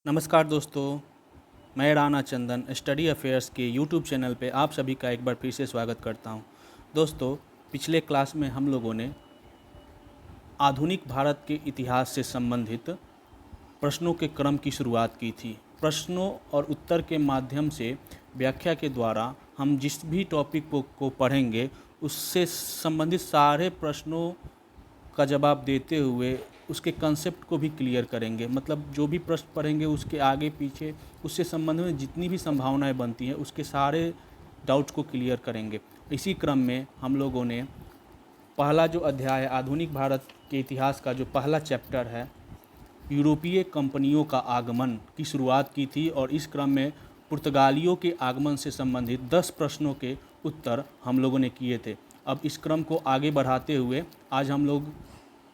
नमस्कार दोस्तों, मैं राणा चंदन स्टडी अफेयर्स के यूट्यूब चैनल पे आप सभी का एक बार फिर से स्वागत करता हूं। दोस्तों, पिछले क्लास में हम लोगों ने आधुनिक भारत के इतिहास से संबंधित प्रश्नों के क्रम की शुरुआत की थी। प्रश्नों और उत्तर के माध्यम से व्याख्या के द्वारा हम जिस भी टॉपिक को पढ़ेंगे उससे संबंधित सारे प्रश्नों का जवाब देते हुए उसके कंसेप्ट को भी क्लियर करेंगे। मतलब जो भी प्रश्न पढ़ेंगे उसके आगे पीछे उससे संबंधित में जितनी भी संभावनाएं बनती हैं उसके सारे डाउट्स को क्लियर करेंगे। इसी क्रम में हम लोगों ने पहला जो अध्याय है आधुनिक भारत के इतिहास का, जो पहला चैप्टर है यूरोपीय कंपनियों का आगमन की शुरुआत की थी और इस क्रम में पुर्तगालियों के आगमन से संबंधित 10 प्रश्नों के उत्तर हम लोगों ने किए थे। अब इस क्रम को आगे बढ़ाते हुए आज हम लोग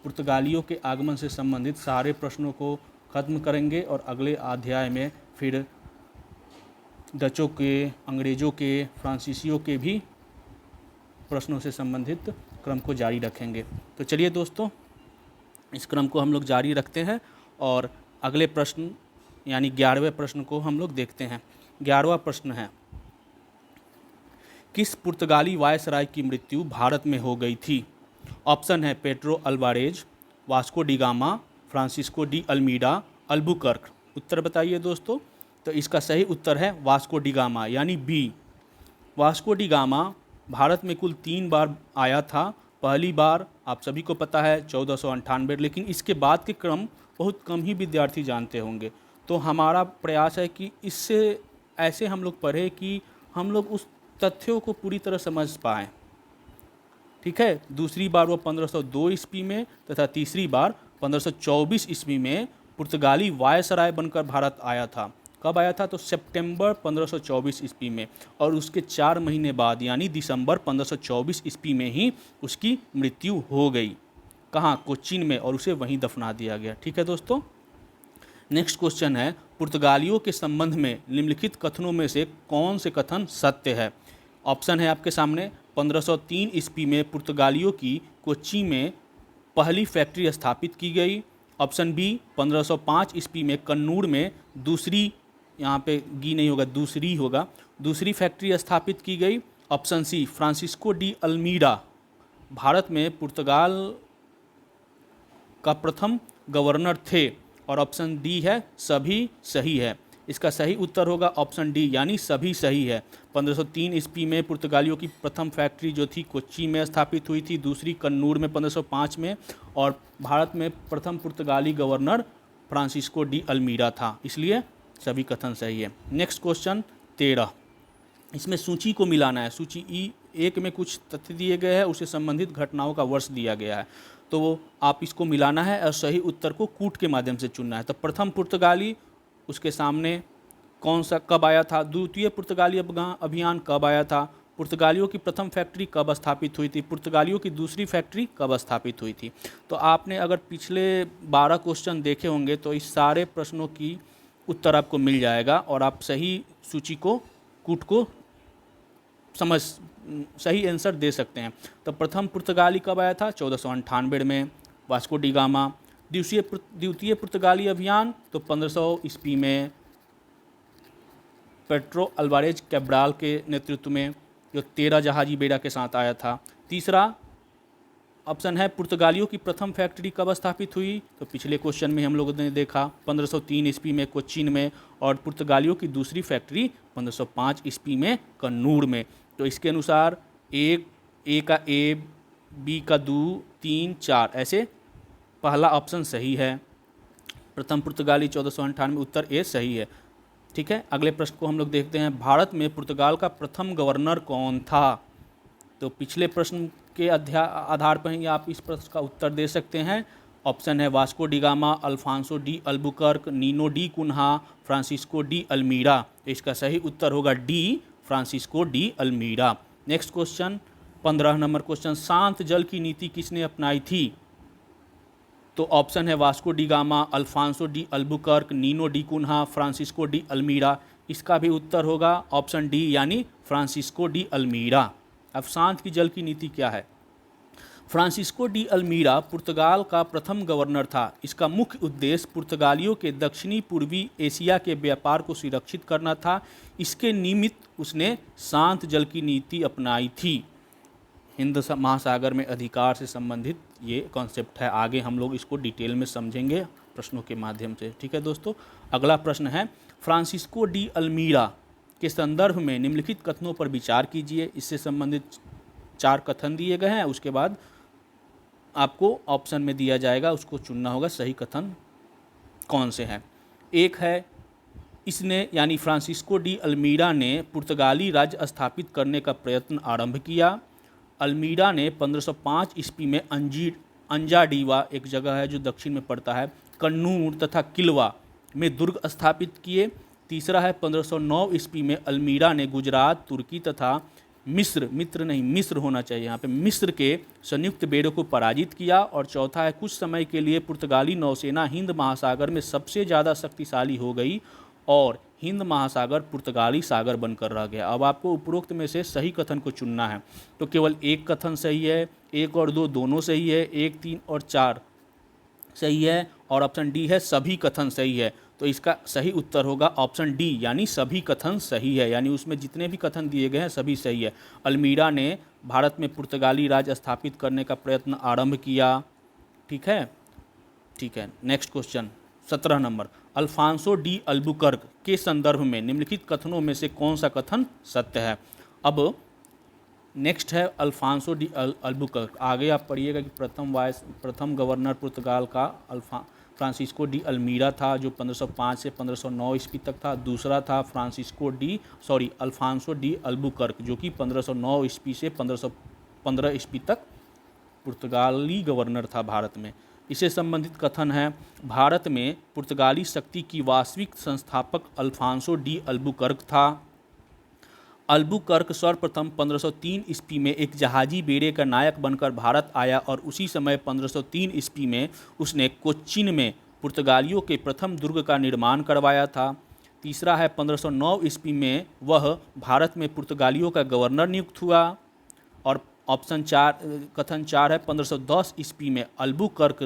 पुर्तगालियों के आगमन से संबंधित सारे प्रश्नों को ख़त्म करेंगे और अगले अध्याय में फिर डचों के, अंग्रेज़ों के, फ्रांसीसियों के भी प्रश्नों से संबंधित क्रम को जारी रखेंगे। तो चलिए दोस्तों, इस क्रम को हम लोग जारी रखते हैं और अगले प्रश्न यानी 11वें प्रश्न को हम लोग देखते हैं। 11वां प्रश्न है, किस पुर्तगाली वायसराय की मृत्यु भारत में हो गई थी? ऑप्शन है Pedro Alvares, Vasco da Gama, Francisco de Almeida, Albuquerque. उत्तर बताइए दोस्तों। तो इसका सही उत्तर है वास्को डी गामा यानी बी। वास्को डी गामा भारत में कुल 3 बार आया था। पहली बार आप सभी को पता है 1498, लेकिन इसके बाद के क्रम बहुत कम ही विद्यार्थी जानते होंगे। तो हमारा प्रयास है कि इससे ऐसे हम लोग पढ़ें कि हम लोग उस तथ्यों को पूरी तरह समझ पाएँ। ठीक है। दूसरी बार वो 1502 ईस्वी में तथा तीसरी बार 1524 ईस्वी में पुर्तगाली वायसराय बनकर भारत आया था। कब आया था? तो सितंबर 1524 ईस्वी में, और उसके 4 महीने बाद यानी दिसंबर 1524 ईस्वी में ही उसकी मृत्यु हो गई। कहाँ? कोचीन में, और उसे वहीं दफना दिया गया। ठीक है दोस्तों। नेक्स्ट क्वेश्चन है, पुर्तगालियों के संबंध में निम्नलिखित कथनों में से कौन से कथन सत्य है? ऑप्शन है आपके सामने। 1503 ईस्वी में पुर्तगालियों की कोच्चि में पहली फैक्ट्री स्थापित की गई। ऑप्शन बी, 1505 ईस्वी में कन्नूर में दूसरी, यहाँ पे गी नहीं होगा, दूसरी होगा, दूसरी फैक्ट्री स्थापित की गई। Option C, Francisco de Almeida Bharat में पुर्तगाल का प्रथम गवर्नर थे। और ऑप्शन डी है सभी सही है। इसका सही उत्तर होगा ऑप्शन डी यानी सभी सही है। 1503 ईस्वी में पुर्तगालियों की प्रथम फैक्ट्री जो थी कोच्चि में स्थापित हुई थी, दूसरी कन्नूर में 1505 में, और भारत में प्रथम पुर्तगाली गवर्नर फ्रांसिस्को डी अल्मीडा था, इसलिए सभी कथन सही है। नेक्स्ट क्वेश्चन 13, इसमें सूची को मिलाना है। सूची E1 में कुछ तथ्य दिए गए हैं, उससे संबंधित घटनाओं का वर्ष दिया गया है, तो वो आप इसको मिलाना है और सही उत्तर को कूट के माध्यम से चुनना है। तो प्रथम पुर्तगाली, उसके सामने कौन सा, कब आया था? द्वितीय पुर्तगाली अभियान कब आया था? पुर्तगालियों की प्रथम फैक्ट्री कब स्थापित हुई थी? पुर्तगालियों की दूसरी फैक्ट्री कब स्थापित हुई थी? तो आपने अगर पिछले 12 क्वेश्चन देखे होंगे तो इस सारे प्रश्नों की उत्तर आपको मिल जाएगा और आप सही सूची को, कूट को समझ सही आंसर दे सकते हैं। तो प्रथम पुर्तगाली कब आया था? 1498 में, वास्को डी गामा। द्वितीय पुर्तगाली अभियान तो 1500 ईस्वी में पेड्रो अल्वारेज कैब्राल के नेतृत्व में, जो 13 जहाजी बेड़ा के साथ आया था। तीसरा ऑप्शन है पुर्तगालियों की प्रथम फैक्ट्री कब स्थापित हुई? तो पिछले क्वेश्चन में हम लोगों ने देखा 1503 ईस्वी में कोच्चिन में, और पुर्तगालियों की दूसरी फैक्ट्री 1505 ईस्वी में कन्नूर में। तो इसके अनुसार ए का ए, बी का 2, 3, 4 ऐसे पहला ऑप्शन सही है। प्रथम पुर्तगाली 1498 में, उत्तर ए सही है। ठीक है। अगले प्रश्न को हम लोग देखते हैं, भारत में पुर्तगाल का प्रथम गवर्नर कौन था? तो पिछले प्रश्न के आधार पर ही आप इस प्रश्न का उत्तर दे सकते हैं। ऑप्शन है Vasco da Gama, Alphonso de Albuquerque, Nino da Cunha, Francisco de Almeida. इसका सही उत्तर होगा D, Francisco de Almeida. Next question 15 number question, शांत जल की नीति किसने अपनाई थी? तो ऑप्शन है Vasco da Gama, Alphonso de Albuquerque, Nino da Cunha, Francisco de Almeida. इसका भी उत्तर होगा ऑप्शन डी यानी फ्रांसिस्को डी अल्मीडा। अब शांत की जल की नीति क्या है? फ्रांसिस्को डी अल्मीड़ा पुर्तगाल का प्रथम गवर्नर था। इसका मुख्य उद्देश्य पुर्तगालियों के दक्षिणी पूर्वी एशिया के व्यापार को सुरक्षित करना था। इसके निमित्त उसने शांत जल की नीति अपनाई थी। हिंद महासागर में अधिकार से संबंधित ये कॉन्सेप्ट है। आगे हम लोग इसको डिटेल में समझेंगे प्रश्नों के माध्यम से। ठीक है दोस्तों, अगला प्रश्न है फ्रांसिस्को डी अल्मीड़ा के संदर्भ में निम्नलिखित कथनों पर विचार कीजिए। इससे संबंधित 4 कथन दिए गए हैं। उसके बाद आपको ऑप्शन में दिया जाएगा, उसको चुनना होगा सही कथन कौन से हैं। एक है, इसने यानी फ्रांसिस्को डी अल्मीड़ा ने पुर्तगाली राज्य स्थापित करने का प्रयत्न आरंभ किया। अल्मीड़ा ने 1505 ईस्वी में अंजाडीवा, एक जगह है जो दक्षिण में पड़ता है, कन्नूर तथा किलवा में दुर्ग स्थापित किए। तीसरा है 1509 ईस्वी में अल्मीड़ा ने गुजरात, तुर्की तथा मिस्र होना चाहिए यहाँ पे, मिस्र के संयुक्त बेड़ों को पराजित किया। और चौथा है कुछ समय के लिए पुर्तगाली नौसेना हिंद महासागर में सबसे ज़्यादा शक्तिशाली हो गई और हिंद महासागर पुर्तगाली सागर बनकर रह गया। अब आपको उपरोक्त में से सही कथन को चुनना है। तो केवल एक कथन सही है, 1 और 2 दोनों सही है, 1, 3 और 4 सही है, और ऑप्शन डी है सभी कथन सही है। तो इसका सही उत्तर होगा ऑप्शन डी, यानी सभी कथन सही है, यानी उसमें जितने भी कथन दिए गए हैं सभी सही है। अल्मीड़ा ने भारत में पुर्तगाली राज स्थापित करने का प्रयत्न आरंभ किया। ठीक है। Next question 17 number, Afonso de Albuquerque के संदर्भ में निम्नलिखित कथनों में से कौन सा कथन सत्य है। अब नेक्स्ट है अल्फांसो डी अल्बुकर्क। आगे आप पढ़िएगा कि प्रथम गवर्नर पुर्तगाल का फ्रांसिस्को डी अल्मीड़ा था, जो 1505 से 1509 ईस्वी तक था। दूसरा था अल्फांसो डी अल्बुकर्क, जो कि 1509 ईस्वी से 1515 ईस्वी तक पुर्तगाली गवर्नर था भारत में। इससे संबंधित कथन है, भारत में पुर्तगाली शक्ति की वास्तविक संस्थापक अल्फांसो डी अल्बुकर्क था। अल्बुकर्क सर्वप्रथम 1503 ईस्वी में एक जहाजी बेड़े का नायक बनकर भारत आया और उसी समय 1503 ईस्वी में उसने कोच्चिन में पुर्तगालियों के प्रथम दुर्ग का निर्माण करवाया था। तीसरा है 1509 ईस्वी में वह भारत में पुर्तगालियों का गवर्नर नियुक्त हुआ। और कथन 4 है 1510 ईस्वी में अल्बुकर्क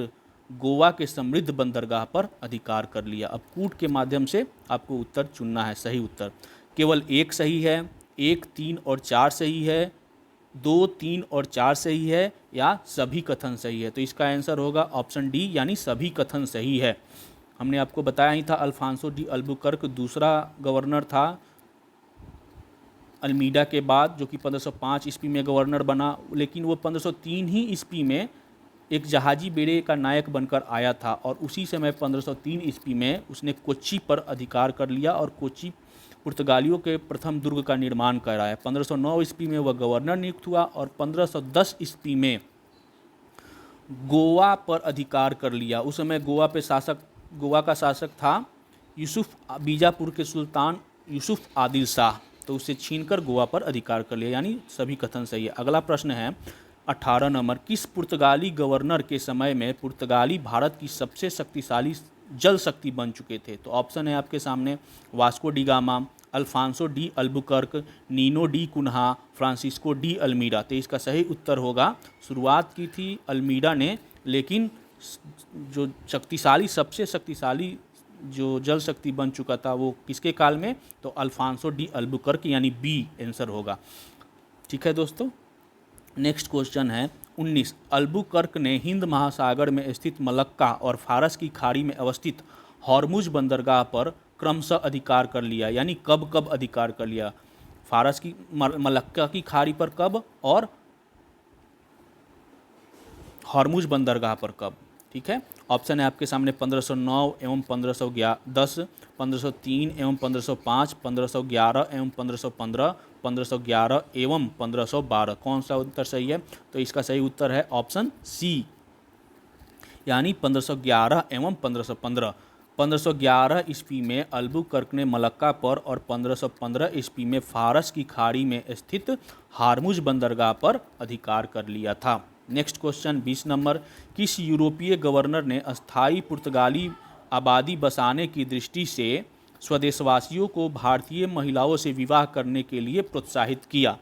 गोवा के समृद्ध बंदरगाह पर अधिकार कर लिया। अब कूट के माध्यम से आपको उत्तर चुनना है, सही उत्तर। केवल एक सही है, 1, 3 और 4 सही है, 2, 3 और 4 सही है, या सभी कथन सही है। तो इसका आंसर होगा ऑप्शन डी, यानी सभी कथन सही है। हमने आपको बताया ही था अल्फांसो डी अल्बुकर्क दूसरा गवर्नर था अल्मीड़ा के बाद, जो कि 1505 ईस्वी में गवर्नर बना, लेकिन वो 1503 ही ईस्वी में एक जहाजी बेड़े का नायक बनकर आया था और उसी समय 1503 ईस्वी में उसने कोच्चि पर अधिकार कर लिया और कोच्चि पुर्तगालियों के प्रथम दुर्ग का निर्माण कराया। 1509 ईस्वी में वह गवर्नर नियुक्त हुआ और 1510 ईस्वी में गोवा पर अधिकार कर लिया। उस समय गोवा का शासक था बीजापुर के सुल्तान यूसुफ आदिल शाह, तो उसे छीनकर गोवा पर अधिकार कर लिया, यानी सभी कथन सही है। अगला प्रश्न है 18 नंबर, किस पुर्तगाली गवर्नर के समय में पुर्तगाली भारत की सबसे शक्तिशाली जल शक्ति बन चुके थे। तो ऑप्शन है आपके सामने, Vasco da Gama, Alphonso de Albuquerque, Nino da Cunha, Francisco de Almeida. तो इसका सही उत्तर होगा, शुरुआत की थी अल्मीड़ा ने, लेकिन जो सबसे शक्तिशाली जो जल शक्ति बन चुका था वो किसके काल में, तो अल्फांसो डी अल्बुकर्क, यानी बी आंसर होगा। ठीक है दोस्तों, नेक्स्ट क्वेश्चन है 19, अल्बुकर्क ने हिंद महासागर में स्थित मलक्का और फारस की खाड़ी में अवस्थित हॉर्मुज बंदरगाह पर क्रमशः अधिकार कर लिया, यानी कब कब अधिकार कर लिया, फारस की मलक्का की खाड़ी पर कब और हॉर्मुज बंदरगाह पर कब। ठीक है, ऑप्शन है आपके सामने 1509 एवं 1510, 1503 एवं 1505, 1511 एवं 1515, 1511 एवं 1512। कौन सा उत्तर सही है, तो इसका सही उत्तर है ऑप्शन सी, यानी 1511 एवं 1515। 1511 ईस्वी में अल्बुकर्क ने मलक्का पर और 1515 ईस्वी में फारस की खाड़ी में स्थित हार्मुज बंदरगाह पर अधिकार कर लिया था। नेक्स्ट क्वेश्चन 20 नंबर, किस यूरोपीय गवर्नर ने अस्थायी पुर्तगाली आबादी बसाने की दृष्टि से स्वदेशवासियों को भारतीय महिलाओं से विवाह करने के लिए प्रोत्साहित किया।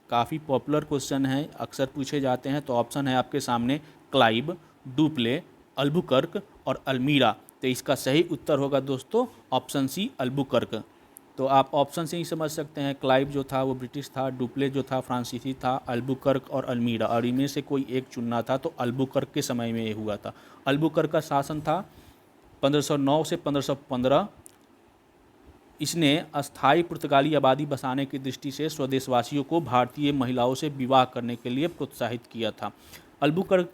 काफ़ी पॉपुलर क्वेश्चन है, अक्सर पूछे जाते हैं। तो ऑप्शन है आपके सामने क्लाइव, डुप्ले, अल्बुकर्क और अल्मीरा। तो इसका सही उत्तर होगा दोस्तों ऑप्शन सी, अल्बुकर्क। तो आप ऑप्शन से ही समझ सकते हैं, क्लाइव जो था वो ब्रिटिश था, डुप्ले जो था फ्रांसीसी था, अल्बुकर्क और अल्मीरा, और इनमें से कोई एक चुनना था। तो अल्बुकर्क के समय में ये हुआ था। अल्बुकर्क का शासन था 1509 से 1515। इसने अस्थायी पुर्तगाली आबादी बसाने की दृष्टि से स्वदेशवासियों को भारतीय महिलाओं से विवाह करने के लिए प्रोत्साहित किया था। अल्बुकर्क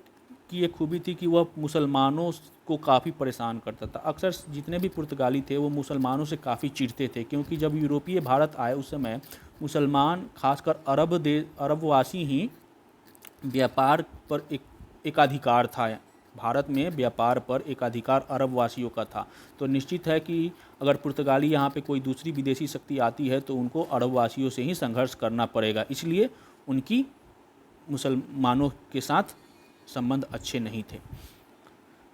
की एक खूबी थी कि वह मुसलमानों को काफ़ी परेशान करता था। अक्सर जितने भी पुर्तगाली थे वो मुसलमानों से काफ़ी चिढ़ते थे, क्योंकि जब यूरोपीय भारत आए उस समय मुसलमान, खासकर अरबवासी ही व्यापार पर एकाधिकार था। भारत में व्यापार पर एकाधिकार अरबवासियों का था। तो निश्चित है कि अगर पुर्तगाली यहाँ पे कोई दूसरी विदेशी शक्ति आती है तो उनको अरबवासियों से ही संघर्ष करना पड़ेगा, इसलिए उनकी मुसलमानों के साथ संबंध अच्छे नहीं थे।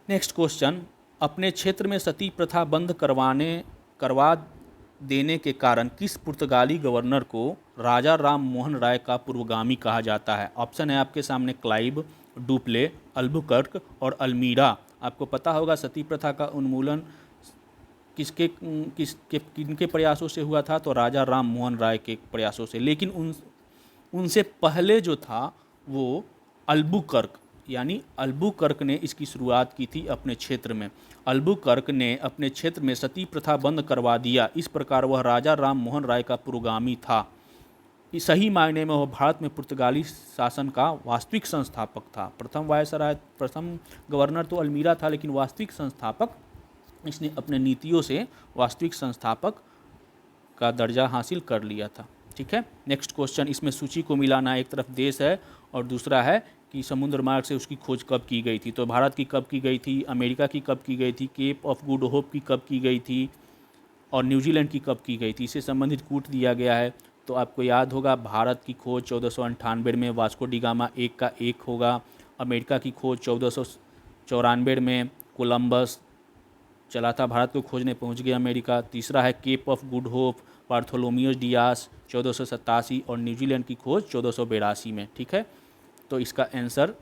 नेक्स्ट क्वेश्चन, अपने क्षेत्र में सती प्रथा बंद करवा देने के कारण किस पुर्तगाली गवर्नर को राजा राम मोहन राय का पूर्वगामी कहा जाता है? ऑप्शन है आपके सामने क्लाइव, डुप्ले, अल्बुकर्क और अल्मीरा। आपको पता होगा सती प्रथा का उन्मूलन किनके प्रयासों से हुआ था? तो राजा राम मोहन राय के प्रयासों से। लेकिन उनसे पहले जो था वो अल्बुकर्क, यानी अल्बुकर्क ने इसकी शुरुआत की थी अपने क्षेत्र में। अल्बुकर्क ने अपने क्षेत्र में सती प्रथा बंद करवा दिया। इस प्रकार वह राजा राम मोहन राय का पुरोगामी था। सही मायने में वह भारत में पुर्तगाली शासन का वास्तविक संस्थापक था। प्रथम वायसराय, प्रथम गवर्नर तो अल्मीरा था, लेकिन वास्तविक संस्थापक इसने अपने नीतियों से वास्तविक संस्थापक का दर्जा हासिल कर लिया था। ठीक है, नेक्स्ट क्वेश्चन, इसमें सूची को मिलाना, एक तरफ देश है और दूसरा है कि समुद्र मार्ग से उसकी खोज कब की गई थी। तो भारत की कब की गई थी, अमेरिका की कब की गई थी, केप ऑफ गुड होप की कब की गई थी और न्यूजीलैंड की कब की गई थी, इससे संबंधित कूट दिया गया है। तो आपको याद होगा भारत की खोज 1498 में वास्को डी गामा एक का एक होगा। अमेरिका की खोज 1494 में कोलंबस चला था, भारत को खोजने पहुंच गया अमेरिका। तीसरा है Cape of Good Hope, Bartolomeu Dias 1487 और न्यूजीलैंड की खोज 1482 में। ठीक है, तो इसका आंसर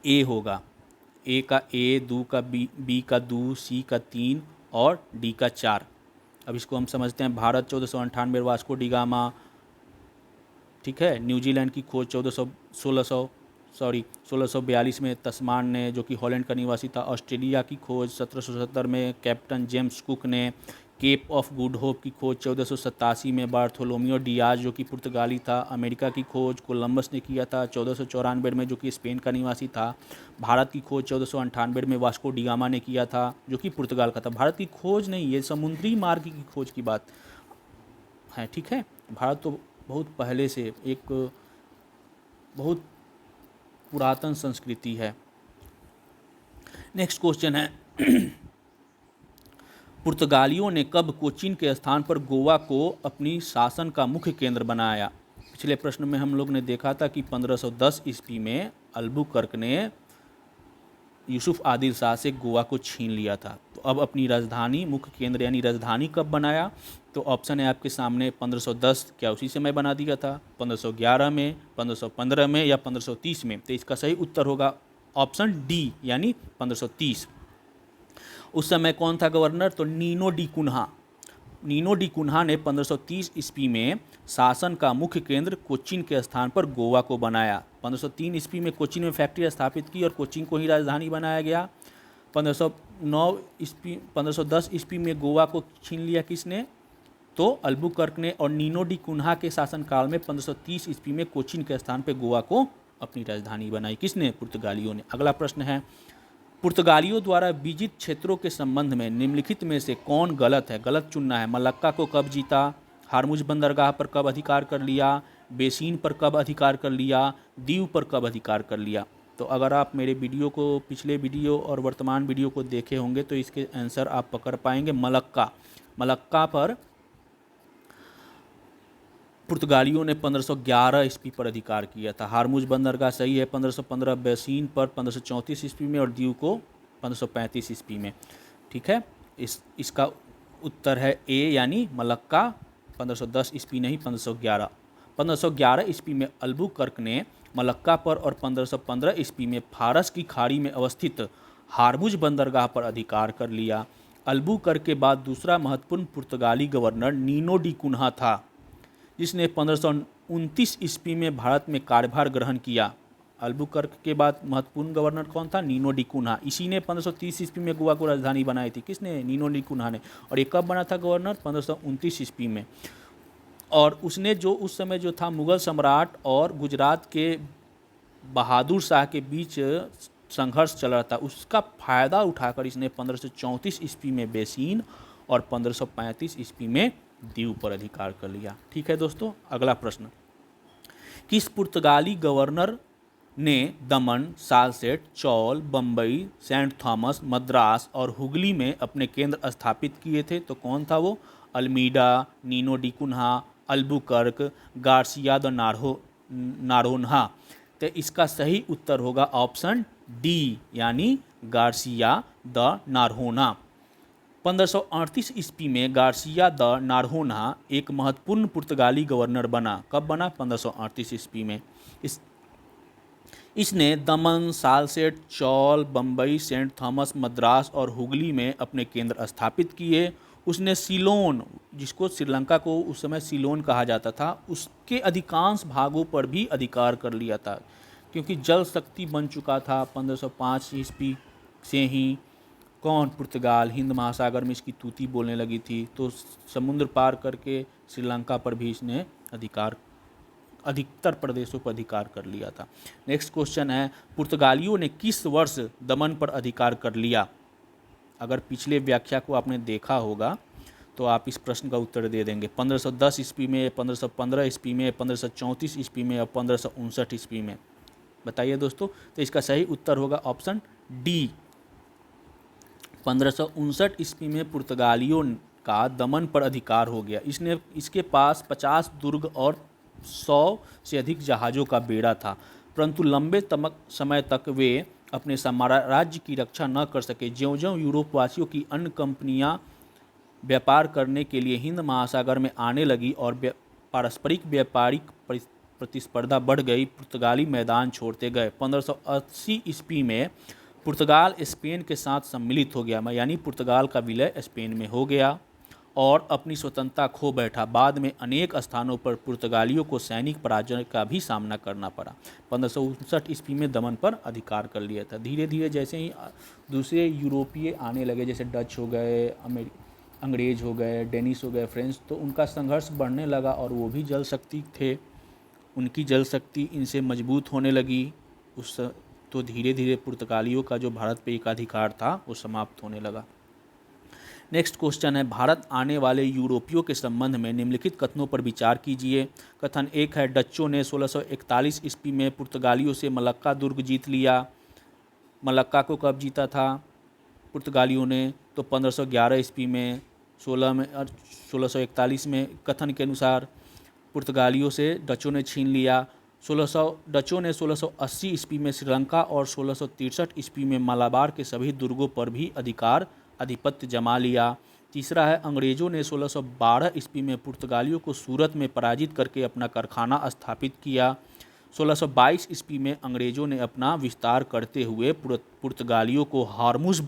ए होगा। ए का ए, दू का बी का दू, सी का 3 और डी का 4। अब इसको हम समझते हैं। भारत 1498 वास्को डी गामा, ठीक है। न्यूजीलैंड की खोज 1642 में तस्मान ने, जो कि हॉलैंड का निवासी था। ऑस्ट्रेलिया की खोज 1770 में कैप्टन जेम्स कुक ने। केप ऑफ गुड होप की खोज 1487 में बार्थोलोमियो डियाज, जो कि पुर्तगाली था। अमेरिका की खोज कोलंबस ने किया था 1494 में, जो कि स्पेन का निवासी था। भारत की खोज 1498 में वास्को डी गामा ने किया था, जो कि पुर्तगाल का था। भारत की खोज नहीं, ये समुद्री मार्ग की खोज की बात है। ठीक है, भारत तो बहुत पहले से एक बहुत पुरातन संस्कृति है। नेक्स्ट क्वेश्चन है, पुर्तगालियों ने कब कोचीन के स्थान पर गोवा को अपनी शासन का मुख्य केंद्र बनाया? पिछले प्रश्न में हम लोग ने देखा था कि 1510 ईस्वी में अल्बुकर्क ने यूसुफ आदिल शाह से गोवा को छीन लिया था। तो अब अपनी राजधानी, मुख्य केंद्र यानी राजधानी कब बनाया? तो ऑप्शन है आपके सामने 1510, क्या उसी समय बना दिया था? 1511 में, 1515 में या 1530 में? तो इसका सही उत्तर होगा ऑप्शन डी, यानी 1530। उस समय कौन था गवर्नर? तो Nuno da Cunha. Nuno da Cunha ने 1530 ईस्वी में शासन का मुख्य केंद्र कोचीन के स्थान पर गोवा को बनाया। 1503 ईस्वी में कोचीन में फैक्ट्री स्थापित की और कोचीन को ही राजधानी बनाया गया। 1510 ईस्वी में गोवा को छीन लिया किसने? तो अल्बुकर्क ने। और नीनो डी कुन्हा के शासनकाल में 1530 ईस्वी में कोचीन के स्थान पर गोवा को अपनी राजधानी बनाई। किसने? पुर्तगालियों ने। अगला प्रश्न है, पुर्तगालियों द्वारा विजित क्षेत्रों के संबंध में निम्नलिखित में से कौन गलत है? गलत चुनना है। मलक्का को कब जीता, हारमुज बंदरगाह पर कब अधिकार कर लिया, बेसिन पर कब अधिकार कर लिया, दीव पर कब अधिकार कर लिया? तो अगर आप मेरे वीडियो को, पिछले वीडियो और वर्तमान वीडियो को देखे होंगे तो इसके आंसर आप पकड़ पाएंगे। मलक्का पर पुर्तगालियों ने 1511 ईस्वी पर अधिकार किया था। हारमुज बंदरगाह सही है 1515, बेसिन पर 1534 ईस्वी में और दीव को 1535 ईस्वी में। ठीक है, इसका उत्तर है ए, यानी मलक्का 1510 ईस्वी नहीं 1511। 1511 ईस्वी में अल्बुकर्क ने मलक्का पर और 1515 ईस्वी में फारस की खाड़ी में अवस्थित हारमुज बंदरगाह पर अधिकार कर लिया। अल्बुकर्क के बाद दूसरा महत्वपूर्ण पुर्तगाली गवर्नर नीनो डी कुन्हा था, जिसने 1529 ईस्वी में भारत में कार्यभार ग्रहण किया। अल्बुकर्क के बाद महत्वपूर्ण गवर्नर कौन था? Nuno da Cunha. इसी ने 1530 ईस्वी में गोवा को राजधानी बनाई थी। किसने? नीनो डी कुन्हा ने। और ये कब बना था गवर्नर? 1529 ईस्वी में। और उसने जो उस समय जो था मुग़ल सम्राट और गुजरात के बहादुर शाह के बीच संघर्ष चल रहा था, उसका फ़ायदा उठाकर इसने 1534 ईस्वी में बेसीन और 1535 ईस्वी में दीव पर अधिकार कर लिया। ठीक है दोस्तों, अगला प्रश्न, किस पुर्तगाली गवर्नर ने दमन, सालसेट, चौल, बम्बई, सेंट थॉमस, मद्रास और हुगली में अपने केंद्र स्थापित किए थे? तो कौन था वो? Almeida, Nino da Cunha, Albuquerque, Garcia de Noronha. तो इसका सही उत्तर होगा ऑप्शन डी, यानी गार्सिया द नारोन्हा। 1538 ईस्वी में गार्सिया द नारोन्हा एक महत्वपूर्ण पुर्तगाली गवर्नर बना। कब बना? 1538 ईस्वी में। इसने दमन, सालसेट, चौल, बम्बई, सेंट थॉमस, मद्रास और हुगली में अपने केंद्र स्थापित किए। उसने सीलोन, जिसको श्रीलंका को उस समय सीलोन कहा जाता था, उसके अधिकांश भागों पर भी अधिकार कर लिया था, क्योंकि जल शक्ति बन चुका था 1505 ईस्वी से ही। कौन? पुर्तगाल। हिंद महासागर में इसकी तूती बोलने लगी थी, तो समुद्र पार करके श्रीलंका पर भी इसने अधिकतर प्रदेशों पर अधिकार कर लिया था। नेक्स्ट क्वेश्चन है, पुर्तगालियों ने किस वर्ष दमन पर अधिकार कर लिया? अगर पिछले व्याख्या को आपने देखा होगा तो आप इस प्रश्न का उत्तर दे देंगे। 1510 ईस्वी में, 1515 ईस्वी में, 1534 ईस्वी में और 1559 ईस्वी में। बताइए दोस्तों। तो इसका सही उत्तर होगा ऑप्शन डी, 1559 ईस्वी में पुर्तगालियों का दमन पर अधिकार हो गया। इसके पास 50 दुर्ग और 100 से अधिक जहाज़ों का बेड़ा था, परंतु लंबे समय तक वे अपने साम्राज्य की रक्षा न कर सके। ज्यों-ज्यों यूरोपवासियों की अन्य कंपनियां व्यापार करने के लिए हिंद महासागर में आने लगी और पारस्परिक व्यापारिक प्रतिस्पर्धा बढ़ गई, पुर्तगाली मैदान छोड़ते गए। 1580 ईस्वी में पुर्तगाल स्पेन के साथ सम्मिलित हो गया, यानी पुर्तगाल का विलय स्पेन में हो गया और अपनी स्वतंत्रता खो बैठा। बाद में अनेक स्थानों पर पुर्तगालियों को सैनिक पराजय का भी सामना करना पड़ा। 1559 ईस्वी में दमन पर अधिकार कर लिया था। धीरे धीरे जैसे ही दूसरे यूरोपीय आने लगे, जैसे डच हो गए, अंग्रेज हो गए, डेनिश हो गए, फ्रेंच, तो उनका संघर्ष बढ़ने लगा और वो भी जल शक्ति थे, उनकी जल शक्ति इनसे मजबूत होने लगी। तो धीरे धीरे पुर्तगालियों का जो भारत पे एकाधिकार था वो समाप्त होने लगा। नेक्स्ट क्वेश्चन है, भारत आने वाले यूरोपियों के संबंध में निम्नलिखित कथनों पर विचार कीजिए। कथन एक है, डच्चों ने 1641 ईस्वी में पुर्तगालियों से मलक्का दुर्ग जीत लिया। मलक्का को कब जीता था पुर्तगालियों ने? तो 1511 ईस्वी में। 1641 में कथन के अनुसार पुर्तगालियों से डच्चों ने छीन लिया। डच्चों ने 1680 ईस्वी में श्रीलंका और 1663 ईस्वी में मलाबार के सभी दुर्गों पर भी आधिपत्य जमा लिया। तीसरा है, अंग्रेज़ों ने 1612 ईस्वी में पुर्तगालियों को सूरत में पराजित करके अपना कारखाना स्थापित किया। 1622 ईस्वी में अंग्रेज़ों ने अपना विस्तार करते हुए पुर्तगालियों को हारमुज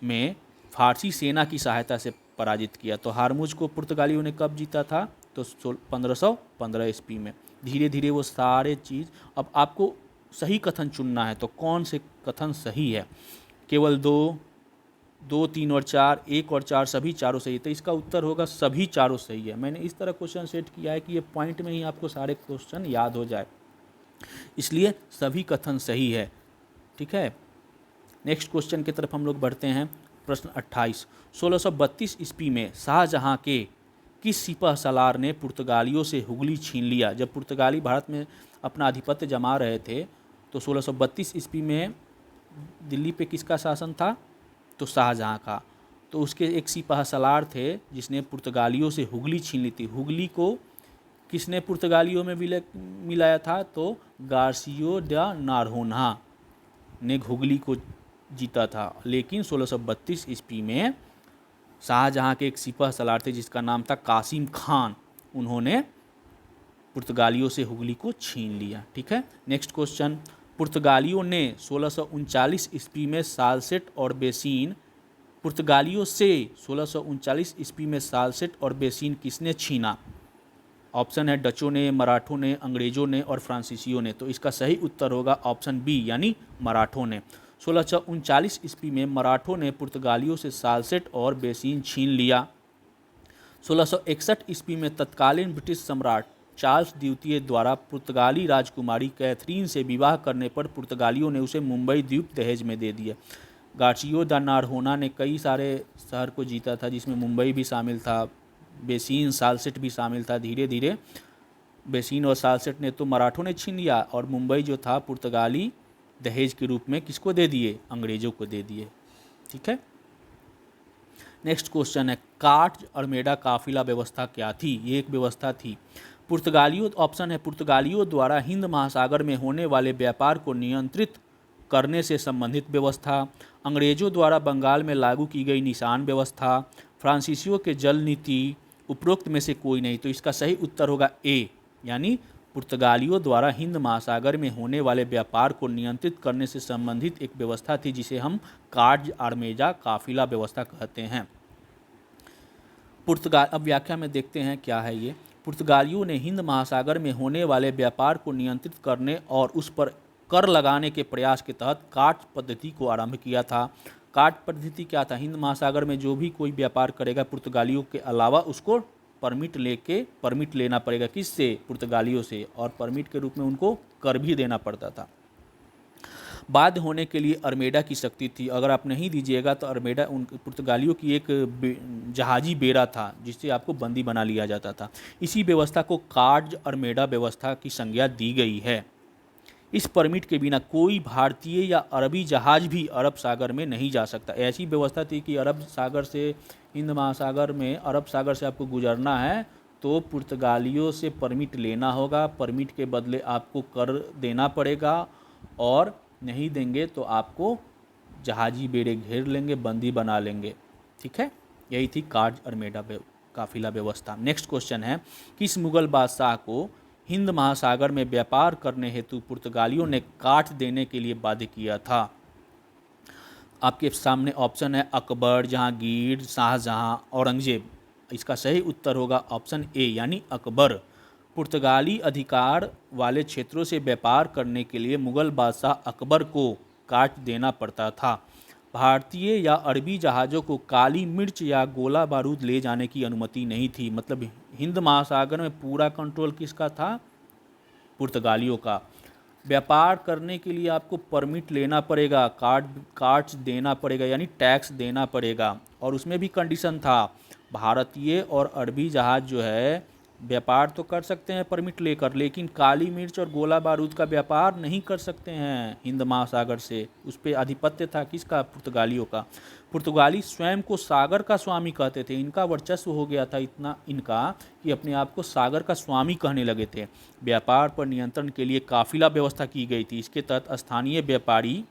में फारसी सेना की सहायता से पराजित किया। तो हारमुज को पुर्तगालियों ने कब जीता था? तो 1515 ईस्वी में। धीरे धीरे वो सारे चीज़, अब आपको सही कथन चुनना है, तो कौन से कथन सही है? केवल दो, 3 और 4, 1 और 4 सभी चारों सही है। तो इसका उत्तर होगा सभी चारों सही है। मैंने इस तरह क्वेश्चन सेट किया है कि ये पॉइंट में ही आपको सारे क्वेश्चन याद हो जाए, इसलिए सभी कथन सही है। ठीक है, नेक्स्ट क्वेश्चन की तरफ हम लोग बढ़ते हैं। प्रश्न 28, 1632 ईस्वी में शाहजहां के किस सिपह सलार ने पुर्तगालियों से हुगली छीन लिया? जब पुर्तगाली भारत में अपना आधिपत्य जमा रहे थे तो 1632 ईस्वी में दिल्ली पे किसका शासन था? तो शाहजहां का। तो उसके एक सिपह सलार थे जिसने पुर्तगालियों से हुगली छीन ली थी। हुगली को किसने पुर्तगालियों में मिलाया था? तो गार्सिया द नारोन्हा ने हुगली को जीता था। लेकिन 1632 ईस्वी में शाहजहां के एक सिपह सलार थे जिसका नाम था कासिम खान, उन्होंने पुर्तगालियों से हुगली को छीन लिया। ठीक है, नेक्स्ट क्वेश्चन, पुर्तगालियों ने 1639 ईस्वी में साल्सेट और बेसिन, पुर्तगालियों से 1639 ईस्वी में साल्सेट और बेसिन किसने छीना? ऑप्शन है डचों ने, मराठों ने, अंग्रेजों ने और फ्रांसीसियों ने। तो इसका सही उत्तर होगा ऑप्शन बी यानी मराठों ने। 1639 ईस्वी में मराठों ने पुर्तगालियों से साल्सेट और बेसिन छीन लिया। 1661 ईस्वी में तत्कालीन ब्रिटिश सम्राट चार्ल्स द्वितीय द्वारा पुर्तगाली राजकुमारी कैथरीन से विवाह करने पर पुर्तगालियों ने उसे मुंबई द्वीप दहेज में दे दिया। गार्सिया दा नारहोना ने कई सारे शहर को जीता था, जिसमें मुंबई भी शामिल था, बेसिन साल्सेट भी शामिल था। धीरे धीरे बेसिन और साल्सेट ने तो मराठों ने छीन लिया और मुंबई जो था पुर्तगाली दहेज के रूप में किसको दे दिए? अंग्रेजों को दे दिए। ठीक है, नेक्स्ट क्वेश्चन है, कार्च अल्मेडा काफिला व्यवस्था क्या थी? ये एक व्यवस्था थी। पुर्तगालियों, ऑप्शन है पुर्तगालियों द्वारा हिंद महासागर में होने वाले व्यापार को नियंत्रित करने से संबंधित व्यवस्था, अंग्रेजों द्वारा बंगाल में लागू की गई निशान व्यवस्था, फ्रांसीसियों के जल नीति, उपरोक्त में से कोई नहीं। तो इसका सही उत्तर होगा ए यानी पुर्तगालियों द्वारा हिंद महासागर में होने वाले व्यापार को नियंत्रित करने से संबंधित एक व्यवस्था थी, जिसे हम कार्च अल्मेडा काफिला व्यवस्था कहते हैं। अब व्याख्या में देखते हैं क्या है ये। पुर्तगालियों ने हिंद महासागर में होने वाले व्यापार को नियंत्रित करने और उस पर कर लगाने के प्रयास के तहत कार्च पद्धति को आरंभ किया था। कार्च पद्धति क्या था? हिंद महासागर में जो भी कोई व्यापार करेगा पुर्तगालियों के अलावा उसको परमिट लेना पड़ेगा। किससे? पुर्तगालियों से, और परमिट के रूप में उनको कर भी देना पड़ता था। बाध्य होने के लिए अल्मेडा की शक्ति थी। अगर आप नहीं दीजिएगा तो अल्मेडा उन पुर्तगालियों की एक जहाजी बेड़ा था जिससे आपको बंदी बना लिया जाता था। इसी व्यवस्था को कार्च अल्मेडा व्यवस्था की संज्ञा दी गई है। इस परमिट के बिना कोई भारतीय या अरबी जहाज भी अरब सागर में नहीं जा सकता। ऐसी व्यवस्था थी कि अरब सागर से, हिंद महासागर में अरब सागर से आपको गुजरना है तो पुर्तगालियों से परमिट लेना होगा। परमिट के बदले आपको कर देना पड़ेगा, और नहीं देंगे तो आपको जहाजी बेड़े घेर लेंगे, बंदी बना लेंगे। ठीक है, यही थी कार्च अल्मेडा काफिला व्यवस्था। नेक्स्ट क्वेश्चन है, किस मुगल बादशाह को हिंद महासागर में व्यापार करने हेतु पुर्तगालियों ने काट देने के लिए बाध्य किया था? आपके सामने ऑप्शन है अकबर, जहांगीर, शाहजहां, औरंगजेब। इसका सही उत्तर होगा ऑप्शन ए यानी अकबर। पुर्तगाली अधिकार वाले क्षेत्रों से व्यापार करने के लिए मुगल बादशाह अकबर को काट देना पड़ता था। भारतीय या अरबी जहाज़ों को काली मिर्च या गोला बारूद ले जाने की अनुमति नहीं थी। मतलब हिंद महासागर में पूरा कंट्रोल किसका था? पुर्तगालियों का। व्यापार करने के लिए आपको परमिट लेना पड़ेगा, कार्च देना पड़ेगा यानी टैक्स देना पड़ेगा, और उसमें भी कंडीशन था, भारतीय और अरबी जहाज़ जो है व्यापार तो कर सकते हैं परमिट लेकर, लेकिन काली मिर्च और गोला बारूद का व्यापार नहीं कर सकते हैं हिंद महासागर से। उस पर आधिपत्य था किसका? पुर्तगालियों का। पुर्तगाली स्वयं को सागर का स्वामी कहते थे। इनका वर्चस्व हो गया था इतना इनका कि अपने आप को सागर का स्वामी कहने लगे थे। व्यापार पर नियंत्रण के लिए काफिला व्यवस्था की गई थी। इसके तहत स्थानीय व्यापारी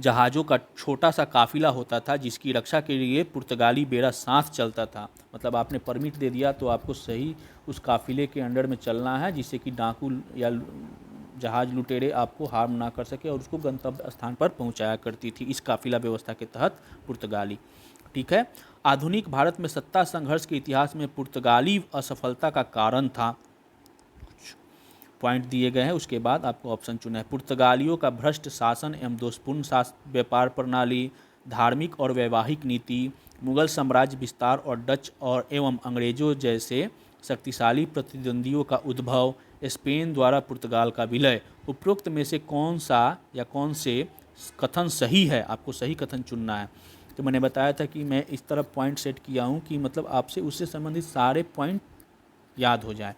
जहाज़ों का छोटा सा काफिला होता था जिसकी रक्षा के लिए पुर्तगाली बेड़ा साथ चलता था। मतलब आपने परमिट दे दिया तो आपको सही उस काफिले के अंडर में चलना है, जिससे कि डाकू या जहाज़ लुटेरे आपको हार्म ना कर सके और उसको गंतव्य स्थान पर पहुंचाया करती थी इस काफिला व्यवस्था के तहत पुर्तगाली। ठीक है, आधुनिक भारत में सत्ता संघर्ष के इतिहास में पुर्तगाली असफलता का कारण था। पॉइंट दिए गए हैं, उसके बाद आपको ऑप्शन चुना है। पुर्तगालियों का भ्रष्ट शासन एवं दोषपूर्ण व्यापार प्रणाली, धार्मिक और वैवाहिक नीति, मुगल साम्राज्य विस्तार और डच और एवं अंग्रेजों जैसे शक्तिशाली प्रतिद्वंदियों का उद्भव, स्पेन द्वारा पुर्तगाल का विलय। उपरोक्त में से कौन सा या कौन से कथन सही है? आपको सही कथन चुनना है। तो मैंने बताया था कि मैं इस तरह पॉइंट सेट किया हूँ कि मतलब आपसे उससे संबंधित सारे पॉइंट याद हो जाए।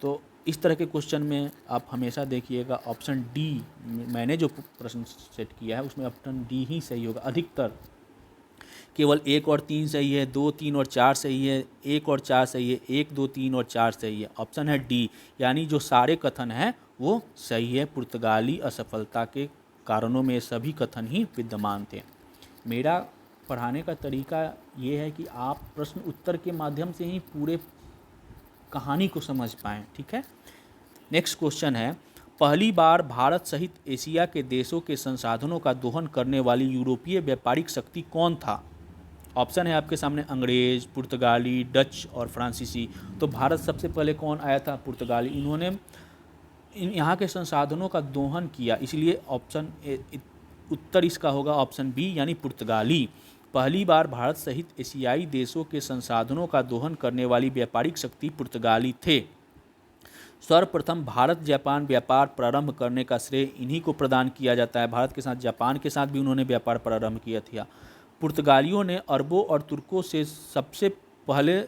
तो इस तरह के क्वेश्चन में आप हमेशा देखिएगा ऑप्शन डी, मैंने जो प्रश्न सेट किया है उसमें ऑप्शन डी ही सही होगा। अधिकतर केवल 1 और 3 सही है, 2, 3 और 4 सही है, 1 और 4 सही है, 1, 2, 3 और 4 सही है। ऑप्शन है डी, यानी जो सारे कथन हैं वो सही है। पुर्तगाली असफलता के कारणों में सभी कथन ही विद्यमान थे। मेरा पढ़ाने का तरीका ये है कि आप प्रश्न उत्तर के माध्यम से ही पूरे कहानी को समझ पाएँ। ठीक है, नेक्स्ट क्वेश्चन है, पहली बार भारत सहित एशिया के देशों के संसाधनों का दोहन करने वाली यूरोपीय व्यापारिक शक्ति कौन था? ऑप्शन है आपके सामने अंग्रेज, पुर्तगाली, डच और फ्रांसीसी। तो भारत सबसे पहले कौन आया था? पुर्तगाली। इन्होंने यहाँ के संसाधनों का दोहन किया, इसलिए ऑप्शन उत्तर इसका होगा ऑप्शन बी यानी पुर्तगाली। पहली बार भारत सहित एशियाई देशों के संसाधनों का दोहन करने वाली व्यापारिक शक्ति पुर्तगाली थे। सर्वप्रथम भारत जापान व्यापार प्रारंभ करने का श्रेय इन्हीं को प्रदान किया जाता है। भारत के साथ जापान के साथ भी उन्होंने व्यापार प्रारंभ किया था। पुर्तगालियों ने अरबों और तुर्कों से सबसे पहले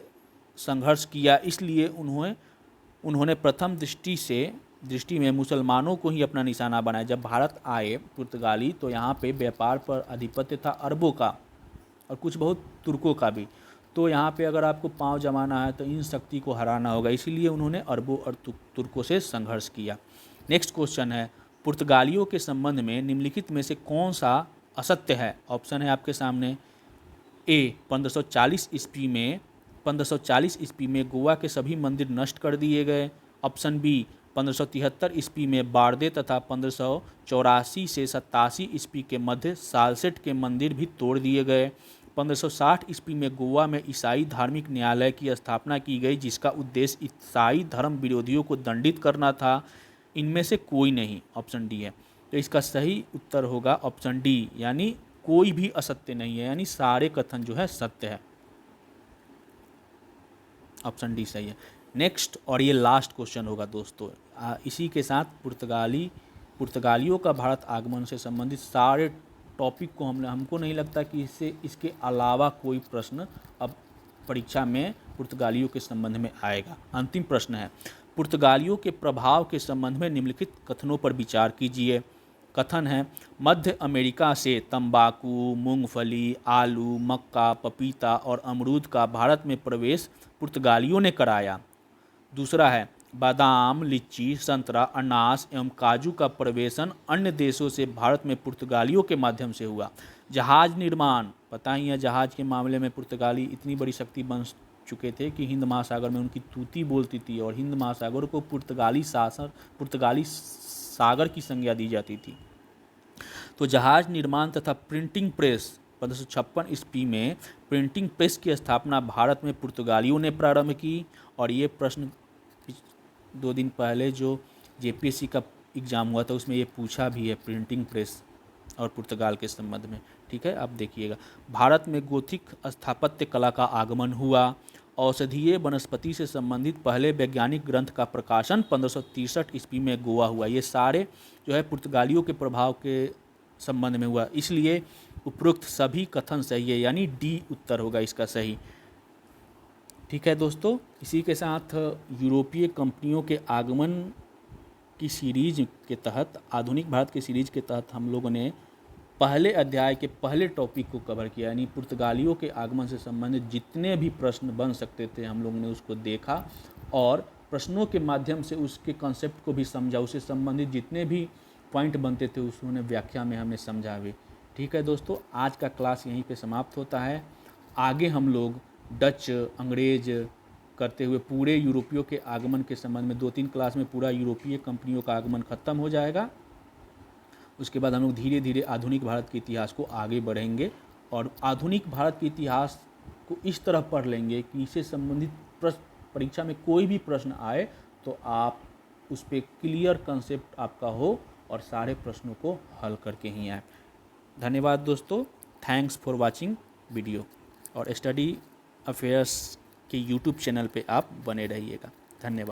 संघर्ष किया, इसलिए उन्होंने प्रथम दृष्टि में मुसलमानों को ही अपना निशाना बनाया। जब भारत आए पुर्तगाली तो यहाँ पे व्यापार पर आधिपत्य था अरबों का और कुछ बहुत तुर्कों का भी। तो यहाँ पे अगर आपको पांव जमाना है तो इन शक्ति को हराना होगा, इसीलिए उन्होंने अरबों और तुर्कों से संघर्ष किया। नेक्स्ट क्वेश्चन है, पुर्तगालियों के संबंध में निम्नलिखित में से कौन सा असत्य है? ऑप्शन है आपके सामने, ए 1540 ईस्वी में गोवा के सभी मंदिर नष्ट कर दिए गए। ऑप्शन बी 1573 ईस्वी में बारदे तथा 1584 से 87 ईस्वी के मध्य सालसेट के मंदिर भी तोड़ दिए गए। 1560 ईस्वी में गोवा में ईसाई धार्मिक न्यायालय की स्थापना की गई, जिसका उद्देश्य ईसाई धर्म विरोधियों को दंडित करना था। इनमें से कोई नहीं, ऑप्शन डी है। तो इसका सही उत्तर होगा ऑप्शन डी, यानी कोई भी असत्य नहीं है, यानी सारे कथन जो है सत्य है। ऑप्शन डी सही है। नेक्स्ट और ये लास्ट क्वेश्चन होगा दोस्तों, इसी के साथ पुर्तगालियों का भारत आगमन से संबंधित सारे टॉपिक को हमको नहीं लगता कि इसके अलावा कोई प्रश्न अब परीक्षा में पुर्तगालियों के संबंध में आएगा। अंतिम प्रश्न है, पुर्तगालियों के प्रभाव के संबंध में निम्नलिखित कथनों पर विचार कीजिए। कथन है, मध्य अमेरिका से तंबाकू, मूंगफली, आलू, मक्का, पपीता और अमरूद का भारत में प्रवेश पुर्तगालियों ने कराया। दूसरा है, बादाम, लीची, संतरा, अनानास एवं काजू का प्रवेशन अन्य देशों से भारत में पुर्तगालियों के माध्यम से हुआ। जहाज निर्माण, पता ही है जहाज के मामले में पुर्तगाली इतनी बड़ी शक्ति बन चुके थे कि हिंद महासागर में उनकी तूती बोलती थी और हिंद महासागर को पुर्तगाली सागर की संज्ञा दी जाती थी। तो जहाज निर्माण तथा प्रिंटिंग प्रेस 1556 ईस्वी में प्रिंटिंग प्रेस की स्थापना भारत में पुर्तगालियों ने प्रारंभ की। और ये प्रश्न 2 दिन पहले जो जेपीएससी का एग्ज़ाम हुआ था उसमें ये पूछा भी है, प्रिंटिंग प्रेस और पुर्तगाल के संबंध में। ठीक है, आप देखिएगा। भारत में गोथिक स्थापत्य कला का आगमन हुआ। औषधीय वनस्पति से संबंधित पहले वैज्ञानिक ग्रंथ का प्रकाशन 1563 ईस्वी में गोवा हुआ। ये सारे जो है पुर्तगालियों के प्रभाव के संबंध में हुआ, इसलिए उपरोक्त सभी कथन सही है, यानी डी उत्तर होगा इसका सही। ठीक है दोस्तों, इसी के साथ यूरोपीय कंपनियों के आगमन की सीरीज के तहत, आधुनिक भारत की सीरीज के तहत हम लोगों ने पहले अध्याय के पहले टॉपिक को कवर किया, यानी पुर्तगालियों के आगमन से संबंधित जितने भी प्रश्न बन सकते थे हम लोगों ने उसको देखा और प्रश्नों के माध्यम से उसके कॉन्सेप्ट को भी समझा, उससे संबंधित जितने भी पॉइंट बनते थे उसने व्याख्या में हमें समझा भी। ठीक है दोस्तों, आज का क्लास यहीं पे समाप्त होता है। आगे हम लोग डच, अंग्रेज करते हुए पूरे यूरोपियों के आगमन के संबंध में 2-3 क्लास में पूरा यूरोपीय कंपनियों का आगमन खत्म हो जाएगा। उसके बाद हम लोग धीरे धीरे आधुनिक भारत के इतिहास को आगे बढ़ेंगे और आधुनिक भारत के इतिहास को इस तरह पढ़ लेंगे कि इससे संबंधित परीक्षा में कोई भी प्रश्न आए तो आप उस पर क्लियर कंसेप्ट आपका हो और सारे प्रश्नों को हल करके ही आए। धन्यवाद दोस्तों, थैंक्स फॉर वाचिंग वीडियो। और स्टडी अफेयर्स के यूट्यूब चैनल पे आप बने रहिएगा। धन्यवाद।